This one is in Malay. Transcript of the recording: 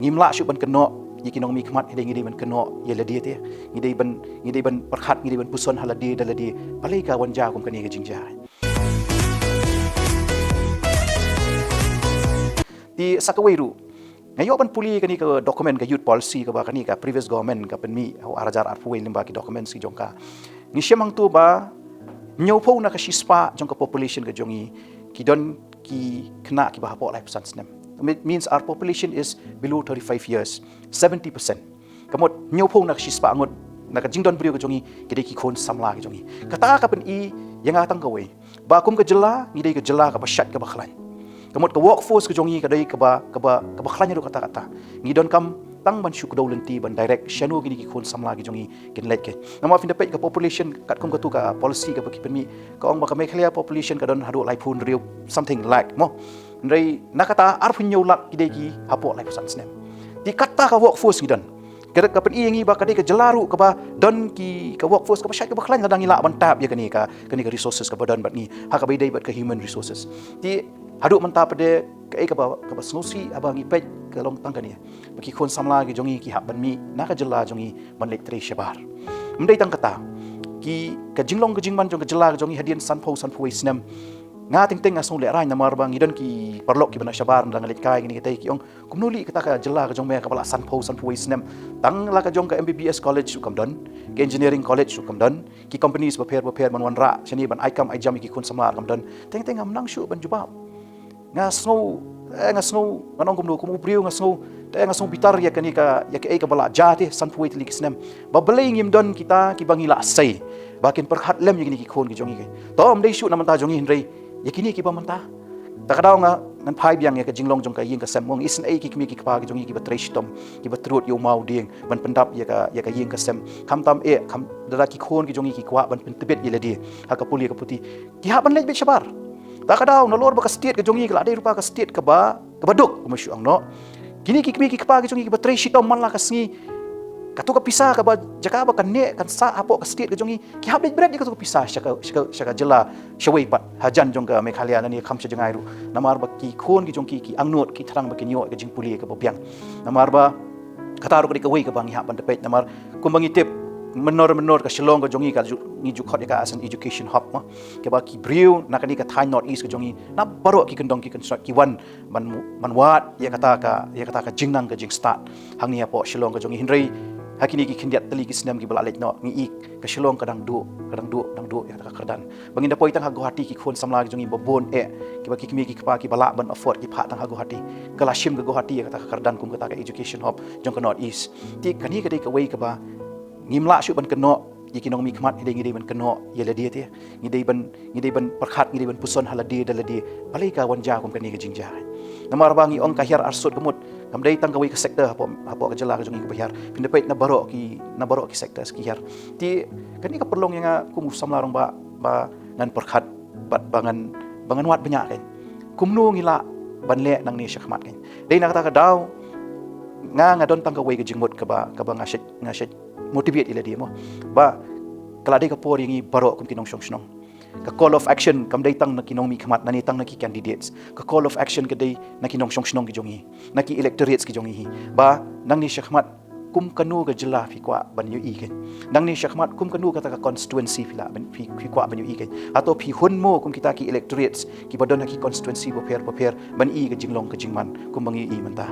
ngimla syuk ban keno yikinong mi khmat ngidai ban keno ye ladi te ngidai ban perkhat ngidai ban puson haladi daladi palai ka wanja kum kani ga jingja di sakawairu ngayo ban puli kani ka dokumen ka youth policy ka ba kani ka previous government ka penmi au arajar arpuai limba ki dokumen si jongka ni syamang tu ba nyopo na ka shispa jongka population ka jongi ki don ki kena ki ba hapo lai pesan snem. It means our population is below 35 years, 70%. Kamot nyopo na ka shispa angot na ka jingdon brio ka jongi kidai ki khon samla ka jongi. Kata ka pen I yang atang kawai. Ba kum ka Jylla ngidai ka Jylla ka basyat ka bakhlan. Kamot ka workforce ka jongi kadai ka ba bakhlan ro kata-kata. Ngidon kam tang ban syuk daw lenti ban direct syanu gini ki khon samla ki jongi kin let ke nama fin dapat ka population kat kum ka tu ka policy ka baki penmi ka ong ba ka Meghalaya population ka don hadu lai phun riu something like mo ndai nakata arfun nyolak kidai ki hapo lai pesan snem di kata ka workforce gidan kada ka pen ingi ba kadai ka Jylla ru ka ba don ki ka workforce ka ba syat ka bakhlan ladang ila ban tap ya kani ka resources ka badan bat ni ha ka bai dai bat ka human resources di hadu menta pada ka ba snosi abang ipet ke long tang kani baki khon samla ki jongi ki hak ban mi na ka Jylla jongi ban lek tre shabar mdai tang kata ki ka jinglong ka jingman jong ka Jylla jongi hadian sanpho snem nga ting asong Lehraiñ namar bang idon ki parlok ki bana shabar ndang lek kai ni katai ki ong kumnuli kita ka Jylla ka jong me ka bala sanpho snem tang la ka jong ka MBBS college sukam don ke engineering college sukam don ki companies beper man wanra chani ban aikam aijam ki khon samla kam don teng am nang shu ban jubab nga snow manong kum ubriu nga snow bitar ya kani ka bala jate san puit li kisnem babalay ngim don kita ki bangila sai bakin perkhat lem yini ki khon ki jongi ke to am dei shu namanta jongi hinrei yakini ki bamanta takadaw nga ngan phai biang ya ka jinglong jong ka ying ka semong isen ai ki kimi ki pa ki jongi ki batreshtom ki batrut yo mau ding ban pendap ya ka ying ka sem kham tam kham dara ki khon ki jongi ki kwa ban pentebet yeladi ha ka puli ka puti ki ha ban lek bet shabar takadaw na lor ba ka state ka jongi ka ade rupa ka state ka baduk kumasyu ang no kini ki kimi ki pa ki jongi ki batreshtom man la ka sngi katu ka pisah ka ba jaka ba kan ne kan sa hapo ka state ka jongi ki hablet bread ka tu pisah syaka Jylla syawai pat hajan jong ka Meghalaya nani kham sa jangai ru namar ba ki khon ki jongki ki angnot ki tharang ba ki nyo ka jing puli ka biang namar ba kataru ka wei ka bang ha ban depet namar kumbangi tip menor ka Shillong ka jongi ka ni ju khot ka as an education hub ma ke ba ki briu na kani ka Thai north east ka jongi na baro ki kendong ki construct ki wan man wat ya kata ka jingnang ka jing start hang ni apo Shillong ka jongi hinrei hakini ki kindiat tali ki senam ki bala lek no ngi ka Shillong kadang du ya ka kerdan bangin da poi tang hago hati ki khon samla ki jongi babon ki ba ki kimi ki pa ki bala ban afford ki pha tang hago hati kala shim ka go hati ya ka kerdan kum ka education hub jong ka north east ti kani ka dei ka wei ka ba ngimla syuk ban keno yikinong mi khmat ngidai ban keno ye ladi te ngidai ban perkhat ngidai ban puson haladi daladi palai ka wanja kum kani ka jingja namar bangi ong ka hiar arsut gemut kam dai tang ka wei ka sektor hapo ka Jylla ka jongi ka bahar pindepait na baro ki sektor ki hiar ti kani ka perlong yang kum samla rong ba ngan perkhat bat bangan wat banyak kan kumnu ngila ban le nang ni syakmat kan dai na kata ka daw nga don tang ka wei ka jingmut ka ba ngasyet motivate ila dia mo ba kala dei ka por yang baro kum kinong syong ka call of action kam dei tang na kinong mi khmat nani tang na ki candidates ka call of action ka dei na kinong syong ki jongi na ki electorates ki jongi ba nang ni syakmat kum kanu ka Jylla fi kwa ban yu i ken nang ni syakmat kum kanu ka constituency fila ban fi kwa ban yu i ken atau fi hun mo kum kita ki electorates ki badon ki constituency bo per ban i ka jinglong ka jingman kum bang i menta